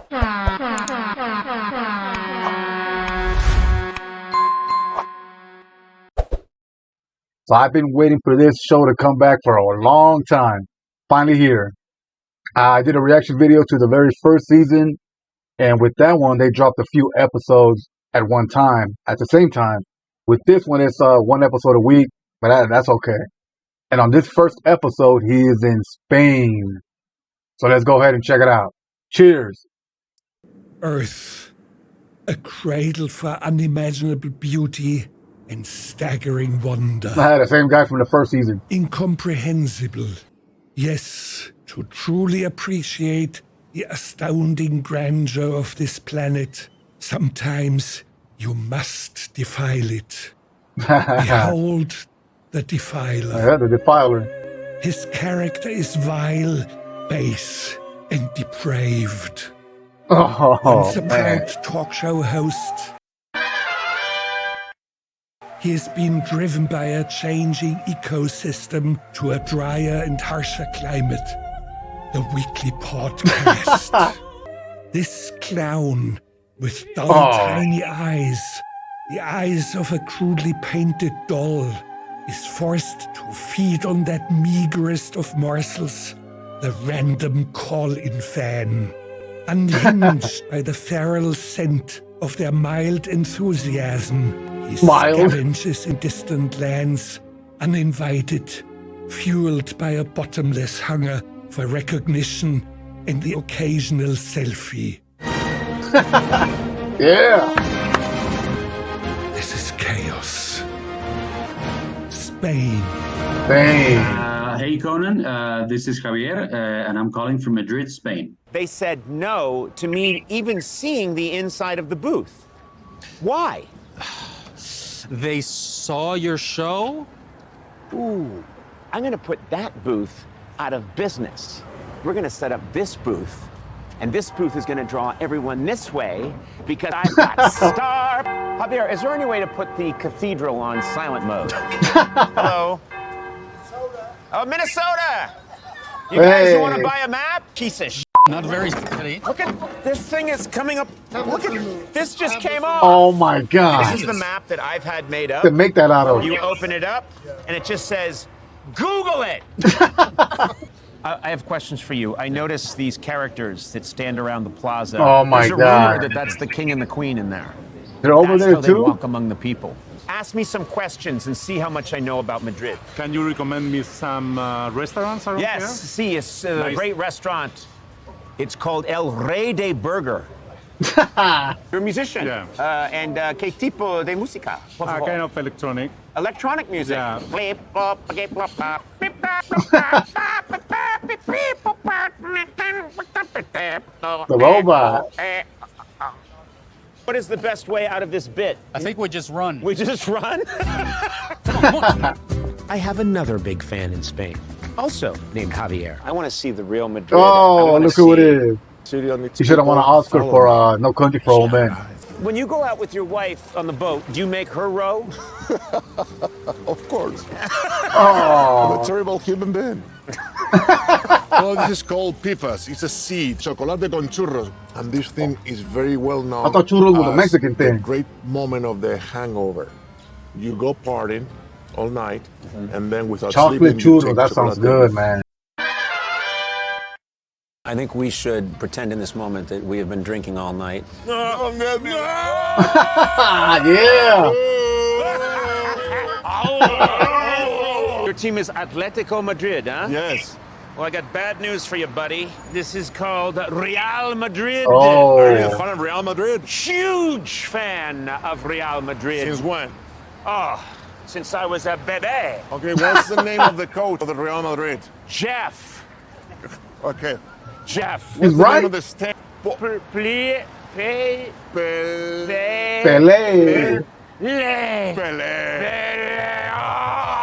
So I've been waiting for this show to come back for a long time. Finally here. I did a reaction video to the very first season, and with that one, they dropped a few episodes at one time, at the same time. With this one, it's one episode a week, but that's okay. And on this first episode, he is in Spain. So let's go ahead and check it out. Cheers. Earth, a cradle for unimaginable beauty and staggering wonder. The same guy from the first season. Incomprehensible. Yes, to truly appreciate the astounding grandeur of this planet, sometimes you must defile it. Behold the defiler. Yeah, the defiler. His character is vile, base, and depraved. Oh, Once a man. proud talk show host, he has been driven by a changing ecosystem to a drier and harsher climate. The weekly podcast. This clown with dull, tiny eyes, the eyes of a crudely painted doll, is forced to feed on that meagerest of morsels, the random call-in fan. Unhinged by the feral scent of their mild enthusiasm, he scavenges in distant lands, uninvited, fueled by a bottomless hunger for recognition and the occasional selfie. Yeah. This is chaos. Spain. Hey Conan, this is Javier, and I'm calling from Madrid, Spain. They said no to me even seeing the inside of the booth. Why? They saw your show? Ooh, I'm gonna put that booth out of business. We're gonna set up this booth, and this booth is gonna draw everyone this way because I've got star. Javier, is there any way to put the cathedral on silent mode? Hello? Oh, Minnesota! You guys who want to buy a map? Piece of shit. Not very steady. Look at this thing is coming up. Look at this just came off. Oh my God. This is the map that I've had made up. To make that out of. You open it up, and it just says, Google it. I have questions for you. I noticed these characters that stand around the plaza. Oh my There's a God. rumor that that's the king and the queen in there. They're over That's there how they too? walk among the people. Ask me some questions and see how much I know about Madrid. Can you recommend me some restaurants around here? Yes, see, it's a great restaurant. It's called El Rey de Burger. You're a musician. Yeah. And ¿qué tipo de música? Por favor. Kind of electronic. Electronic music. Yeah. The robot. What is the best way out of this bit? I think we just run. We just run? I have another big fan in Spain, also named Javier. I want to see the Real Madrid. Oh, look who it is. He should have won an Oscar for No Country for Old Men. When you go out with your wife on the boat, do you make her row? Of course. Oh. I'm a terrible human being. Well, this is called pipas. It's a seed, chocolate con churros. And this thing is very well known. I thought churros was a as Mexican thing. The great moment of the hangover. You go partying all night, and then without Chocolate sleeping, you churros, take that sounds chocolate. good, man. I think we should pretend in this moment that we have been drinking all night. No. Yeah. Your team is Atletico Madrid, huh? Yes. Well, I got bad news for you, buddy. This is called Real Madrid. Oh. Are you a fan of Real Madrid? Huge fan of Real Madrid. Since when? Oh, since I was a bebe. Okay, what's the name of the coach of the Real Madrid? Jeff. Okay. Jeff. He's What's the right. name of the stand? Pelé. Pelé.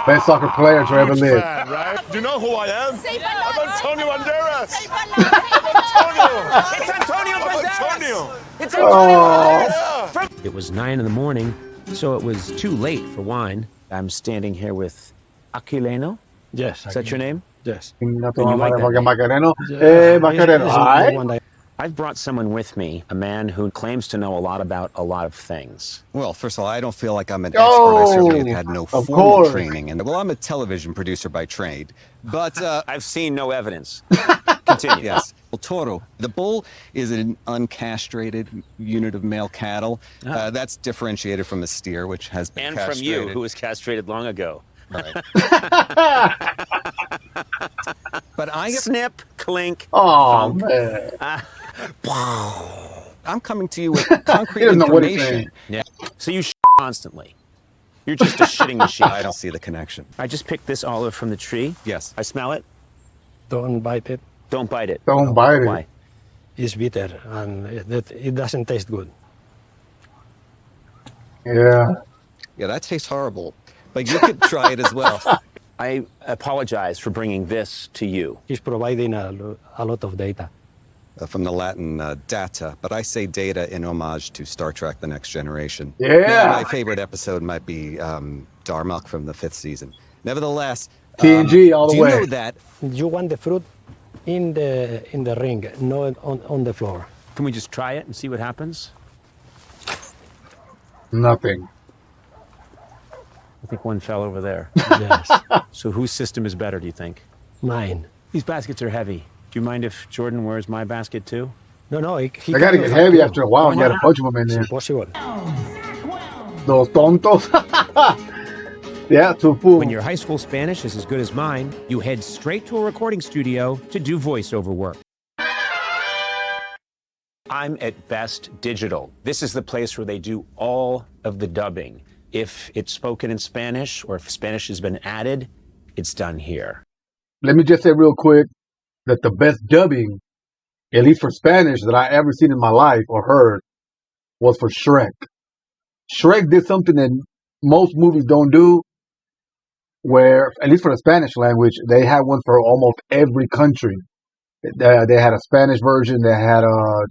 Best soccer player to ever live. Fan, right? Do you know who I am? I'm Antonio Banderas. It's Antonio Banderas. Antonio. It's Antonio Banderas. Yeah. It was 9 in.the morning, so it was too late for wine. I'm standing here with Aquileno. Yes. Is that your name? Yes. No you like that name? Macareno. Yeah, Macareno. it's All the right. one that- I've brought someone with me, a man who claims to know a lot about a lot of things. Well, first of all, I don't feel like I'm an expert. I certainly have had no of formal course. training. And well, I'm a television producer by trade. But I've seen no evidence. Continue. yes. Well, Toro, the bull is an uncastrated unit of male cattle. That's differentiated from a steer, which has been And castrated. from you, who was castrated long ago. Right. But I Snip, clink. Oh, funk. man. I'm coming to you with concrete He doesn't know what he's information. Yeah. So you constantly. You're just a shitting machine. I don't see the connection. I just picked this olive from the tree. Yes. I smell it. Don't bite it. Don't bite it. Don't bite it. Why? It's bitter and it doesn't taste good. Yeah. Yeah, that tastes horrible. But you could try it as well. I apologize for bringing this to you. He's providing a lot of data. From the Latin data, but I say data in homage to Star Trek: The Next Generation. Yeah. Now, my favorite episode might be Darmok from the 5th season. Nevertheless, TNG all the do you way. know that? You want the fruit in the ring, not on the floor. Can we just try it and see what happens? Nothing. I think one fell over there. Yes. So whose system is better, do you think? Mine. These baskets are heavy. Do you mind if Jordan wears my basket too? No, he They gotta get heavy after a while. You gotta punch them in It's there. impossible. Those tontos. Yeah, too full. When your high school Spanish is as good as mine, you head straight to a recording studio to do voiceover work. I'm at Best Digital. This is the place where they do all of the dubbing. If it's spoken in Spanish or if Spanish has been added, it's done here. Let me just say real quick that the best dubbing, at least for Spanish, that I ever seen in my life or heard was for Shrek. Shrek did something that most movies don't do, where, at least for the Spanish language, they had one for almost every country. They had a Spanish version, they had a,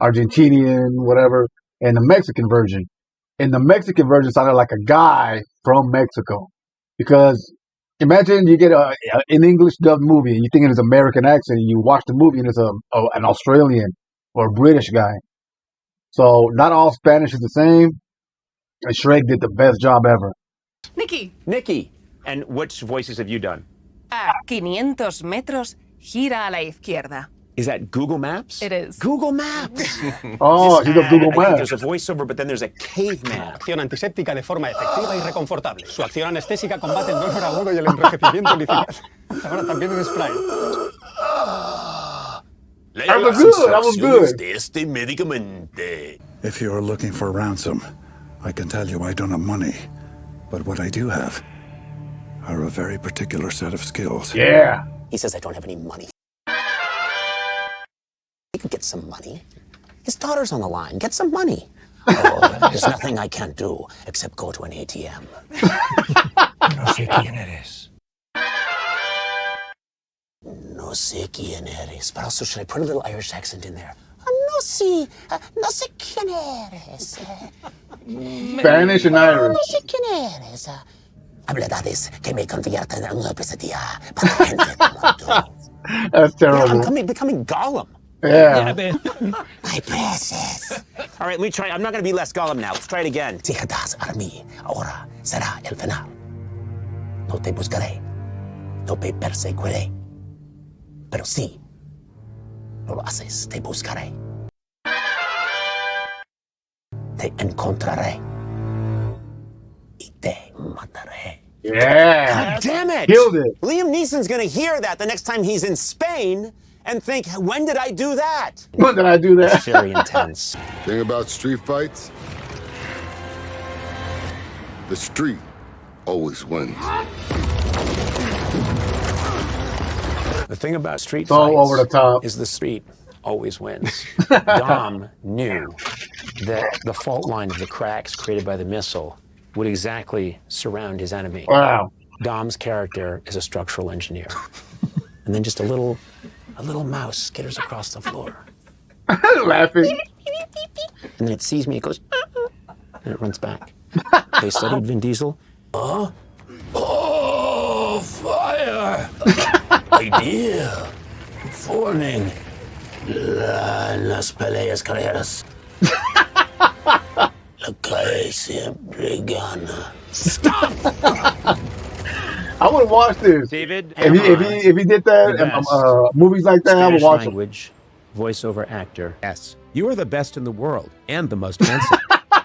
Argentinian, whatever, and the Mexican version. And the Mexican version sounded like a guy from Mexico. Because imagine you get an English dubbed movie and you think it's American accent, and you watch the movie and it's an Australian or a British guy. So not all Spanish is the same. And Shrek did the best job ever. Nikki, and which voices have you done? A 500 metros, gira a la izquierda. Is that Google Maps? It is. Google Maps. Oh, he does Google I think Maps. there's a voiceover, but then there's a caveman. Acción antiséptica de forma efectiva y reconfortable. Su acción anestésica combate el dolor agudo y el enrojecimiento licial. Ahora también en spray. That was good. That was good. De este medicamente. If you're looking for ransom, I can tell you I don't have money. But what I do have are a very particular set of skills. Yeah. He says I don't have any money. He could get some money. His daughter's on the line. Get some money. Oh, there's nothing I can't do except go to an ATM. No sé quién eres. No sé quién eres. But also, should I put a little Irish accent in there? No sé quién eres. Spanish and Irish. No sé quién eres. Habilidades que me convierten en una pesadilla para gente como tú. That's terrible. I'm becoming Gollum. Yeah. My precious. All right, let me try. I'm not going to be less Gollum now. Let's try it again. Si quedas a mí, ahora será el final. No te buscaré. No te perseguiré. Pero si no lo haces, te buscaré. Te encontraré. Y te mataré. Yeah. God damn it! Killed it. Liam Neeson's going to hear that the next time he's in Spain and think, when did I do that? When did I do that? It's very intense. Thing about street fights, the street always wins. The thing about street So fights over the top. is the street always wins. Dom knew that the fault line of the cracks created by the missile would exactly surround his enemy. Wow. Dom's character is a structural engineer. And then just a little mouse skitters across the floor. Laughing. And then it sees me, it goes, and it runs back. They studied Vin Diesel. Oh, fire! Idea. Forming. Las peleas callejeras. La calle siempre gana. Stop! I would watch this. David, if he did that, movies like that, I would watch them. Language, voiceover actor. Yes, you are the best in the world and the most handsome.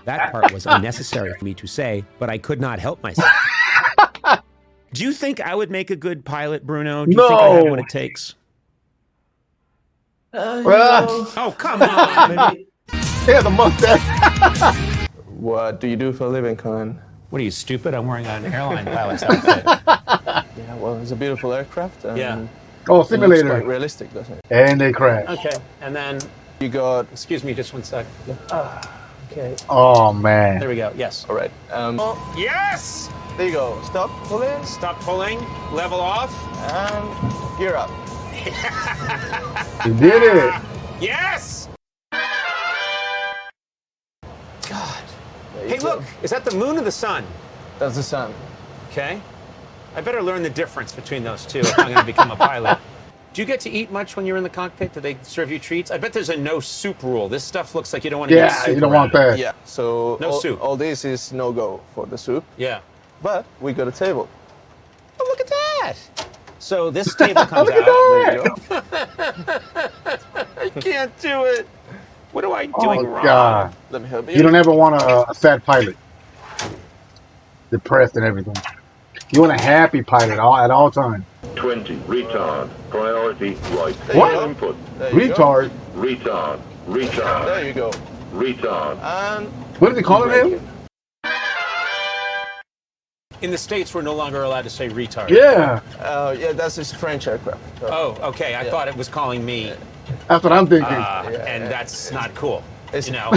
That part was unnecessary for me to say, but I could not help myself. Do you think I would make a good pilot, Bruno? Do you think I have what it takes? Oh, come on! Yeah, the mustache. What do you do for a living, Conan? What are you, stupid? I'm wearing an airline pilot's outfit. Yeah, well, it's a beautiful aircraft. And Yeah. Oh, simulator. It looks quite realistic, doesn't it? And they crash. Okay, and then you got. Excuse me, just one sec. Okay. Oh man. There we go. Yes. All right. Yes. There you go. Stop pulling. Stop pulling. Level off. And gear up. You did it. Yes. God. Hey, look. Is that the moon or the sun? That's the sun. Okay. I better learn the difference between those two if I'm going to become a pilot. Do you get to eat much when you're in the cockpit? Do they serve you treats? I bet there's a no soup rule. This stuff looks like you don't want to eat soup. Yeah, you don't want that. Yeah. So no soup. All this is no go for the soup. Yeah. But we got a table. Oh, look at that. So this table comes Look at out. that. I can't do it. What am I doing wrong? God. Let me help you. You don't ever want a sad pilot. Depressed and everything. You want a happy pilot at all times. 20. Retard. Priority right. What? Input. Retard? Retard. Retard. There you go. Retard. And what is he calling him? In the States, we're no longer allowed to say retard. Yeah. Yeah, that's his French aircraft. Oh, okay. I thought it was calling me. That's what I'm thinking. And that's not cool. You know.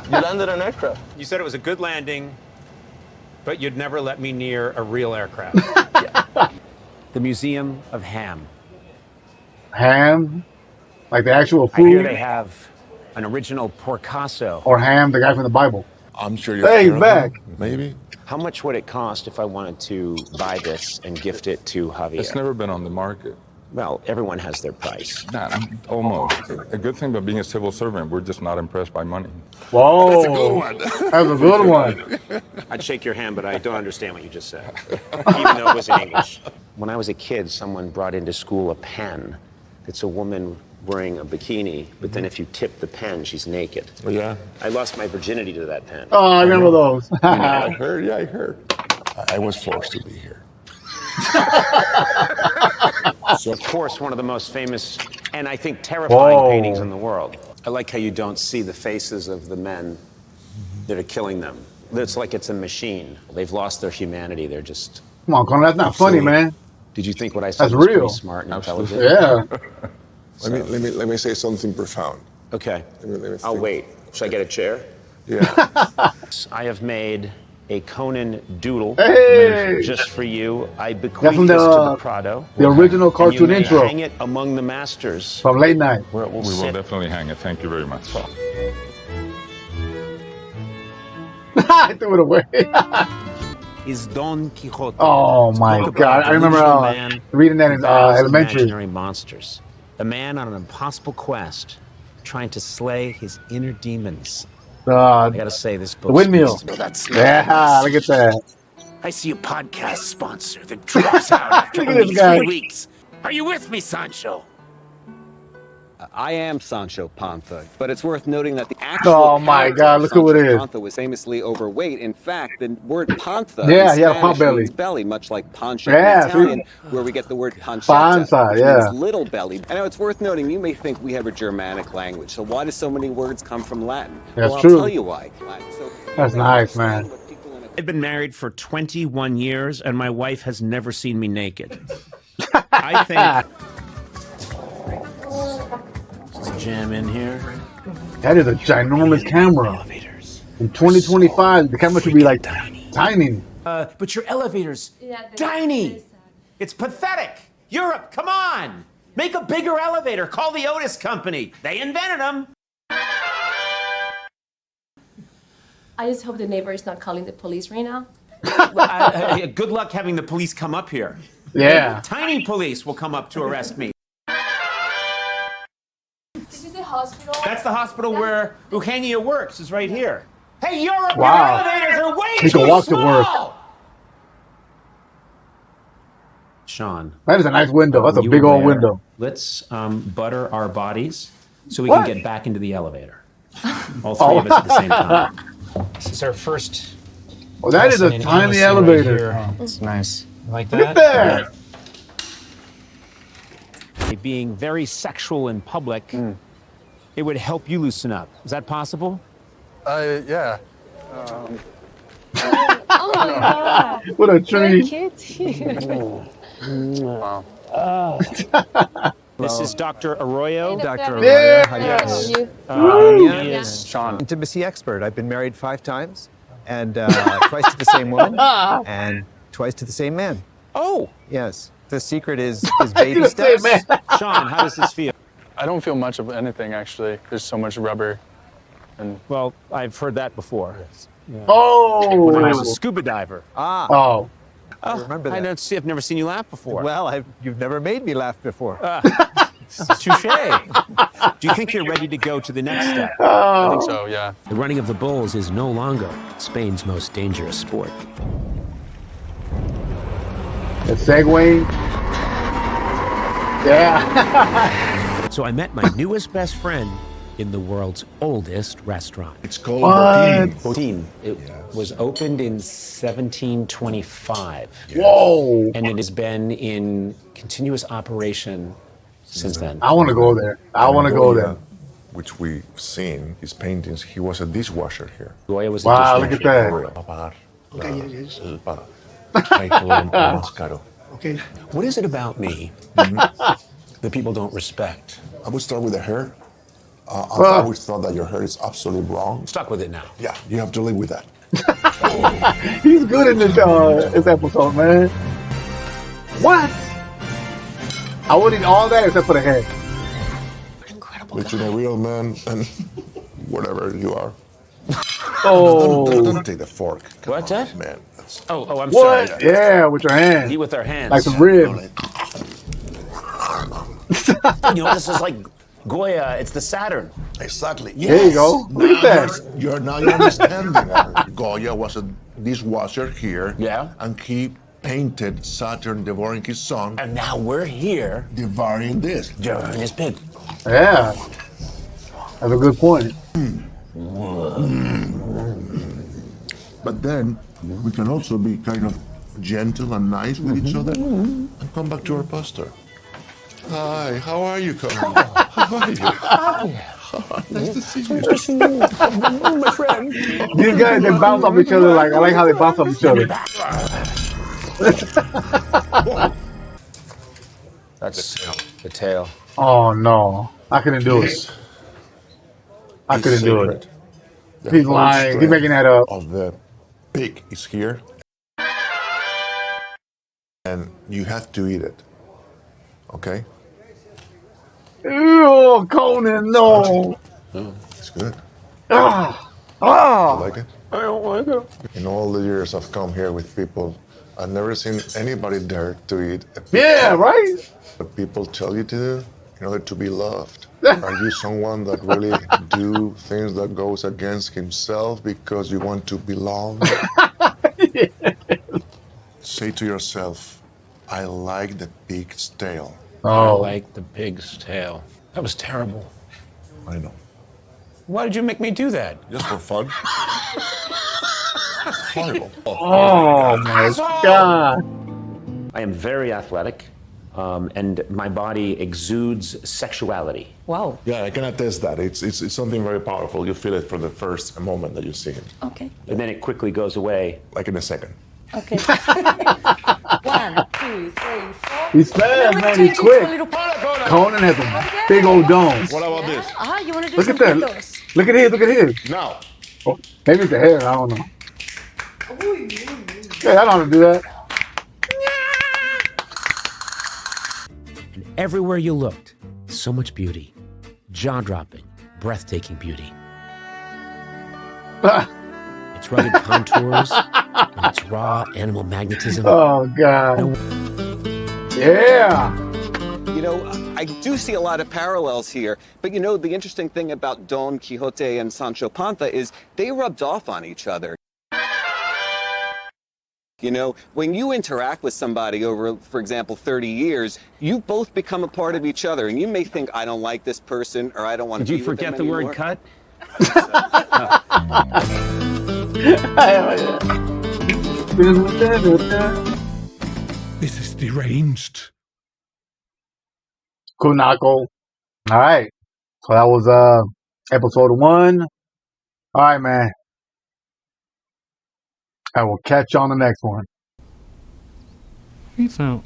You landed an aircraft. You said it was a good landing, but you'd never let me near a real aircraft. The Museum of Ham. Ham? Like the actual I hear food? they have an original Porcasso. Or Ham, the guy from the Bible? I'm sure you're Hey, he's back. Maybe. How much would it cost if I wanted to buy this and gift it to Javier? It's never been on the market. Well, everyone has their price. Nah, almost. A good thing about being a civil servant, we're just not impressed by money. Whoa. That's a good one. That's a good one. I'd shake your hand, but I don't understand what you just said, even though it was in English. When I was a kid, someone brought into school a pen. It's a woman wearing a bikini, but then if you tip the pen, she's naked. Oh, yeah. I lost my virginity to that pen. Oh, I remember those. I heard. Yeah, I heard. I was forced to be here. So, of course, one of the most famous and I think terrifying paintings in the world. I like how you don't see the faces of the men that are killing them. It's like it's a machine. They've lost their humanity. They're just... Come on, Conan, that's not funny, man. Did you think what I said That's was real. pretty smart and intelligent? Yeah. Let me say something profound. Okay. Let me I'll wait. Should I get a chair? Yeah. I have made a Conan doodle Hey! just for you. I That's bequeath from this to the Prado. the original And you cartoon may intro hang it among the masters. from late night. Where it will We will sit. definitely hang it. Thank you very much. I threw it away. Is Don Quixote. Oh my Talk about God! I remember delusional man reading that in battles elementary. imaginary monsters. A man on an impossible quest, trying to slay his inner demons. I gotta say, this book. The windmill. speaks to me. That's Yeah, look at that. I see a podcast sponsor that drops out after Look at only this guy. 3 weeks. Are you with me, Sancho? I am Sancho Panza, but it's worth noting that the actual Oh my character God! of Look who it Sancho is. Panza was famously overweight. In fact, the word panza Yeah, in he had a pump Spanish belly. means belly, much like pancia Yeah, in Italian, see? where we get the word pancetta, Panza, which yeah. means little belly. And now it's worth noting, you may think we have a Germanic language, so why do so many words come from Latin? That's well, true. I'll tell you why. That's nice, man. I've been married for 21 years, and my wife has never seen me naked. I think... Just jam in here. That is a ginormous camera. In 2025, the camera should be like tiny. But your elevator's tiny. It's pathetic. Europe, come on. Make a bigger elevator. Call the Otis Company. They invented them. I just hope the neighbor is not calling the police right now. Good luck having the police come up here. Yeah. Tiny police will come up to arrest me. Did you say That's the hospital where Eugenia works, is right here. Hey, Europe, Wow. your elevators are way He too can walk to work. small! Sean. That is a nice window. That's a you big were old there, window. Let's butter our bodies so we What? can get back into the elevator. All three of us at the same time. This is our first. Well, that is a fascinating tiny embassy right elevator. here. It's nice. You like Look at that? that. Being very sexual in public, it would help you loosen up. Is that possible? Yeah. Oh my god. What a tree. Very cute. Wow. This is Dr. Arroyo. Dr. Yeah. Arroyo, He is Sean. intimacy expert. I've been married 5 times, and twice to the same woman, and twice to the same man. Oh, Yes. The secret is baby The same steps. man. Sean, how does this feel? I don't feel much of anything, actually. There's so much rubber. And Well, I've heard that before. When I was a Oh. scuba diver. Ah, Oh. I remember that. I don't see. I've never seen you laugh before. Well, you've never made me laugh before. Touche. Do you think you're ready to go to the next step? I think so, yeah. The running of the bulls is no longer Spain's most dangerous sport. The Segway. Yeah. So I met my newest best friend in the world's oldest restaurant. It's called What? Botín. It was opened in 1725. Whoa. And it has been in continuous operation since then. I want to go there. I want to go there. Which we've seen, his paintings, he was a dishwasher here. Goya was a Wow, look dishwasher. at that. Pagar hay todo más caro. Okay. What is it about me that people don't respect? I would start with the hair. I've always thought that your hair is absolutely wrong. Stuck with it now. Yeah, you have to live with that. He's good in this episode, man. What? I would eat all that except for the head. Between a real man and whatever you are. Oh. Don't take the fork. Come What's on, that? man. Oh, I'm What? sorry. Yeah, with your hands. Eat with our hands. Like some ribs. You know, this is like Goya. It's the Saturn. Exactly. There you go. Look at that. You're now you're understanding. Goya was a dishwasher here. Yeah. And he painted Saturn devouring his son. And now we're here devouring this. devouring his pig. Yeah. That's a good point. But then we can also be kind of gentle and nice with each other and come back to our pastor. Hi, how are you, Conan? How are you? Nice to see you. My friend. These guys, they bounce off each other. Like I like how they bounce off each other. That's the tail. Oh no, I couldn't do it. I couldn't do it. The He's whole lying. He's strength making that up. Of the pig is here. And you have to eat it. Okay? Ew, Conan, no. Oh, it's good. Ah, You ah. like it? I don't like it. In all the years I've come here with people, I've never seen anybody dare to eat a pig. Yeah, right. What people tell you to do in order to be loved. Are you someone that really do things that goes against himself because you want to belong? Say to yourself, I like the pig's tail. I like the pig's tail. That was terrible. I know. Why did you make me do that? Just for fun. Horrible. Oh my God. I am very athletic, and my body exudes sexuality. Wow. Yeah, I can attest that. It's something very powerful. You feel it from the first moment that you see him. Okay. And then it quickly goes away. Like in a second. Okay. 1, 2, 3, 4. He's fast, man. He's quick. Conan has a big old dome. What about this? Ah, you want to do Look some at that. windows. Look at his. Look at his. Now. Oh, maybe it's the hair. I don't know. Yeah, I don't know how to do that. And everywhere you looked, so much beauty. Jaw-dropping, breathtaking beauty. Its rugged contours and its raw animal magnetism. Oh God. Yeah. You know, I do see a lot of parallels here, but you know, the interesting thing about Don Quixote and Sancho Panza is they rubbed off on each other. You know, when you interact with somebody over, for example, 30 years, you both become a part of each other, and you may think, I don't like this person, or I don't want to be with them Did you forget the word cut? This is deranged. Kunako. All right. So that was episode 1. All right, man. I will catch you on the next one. Peace out.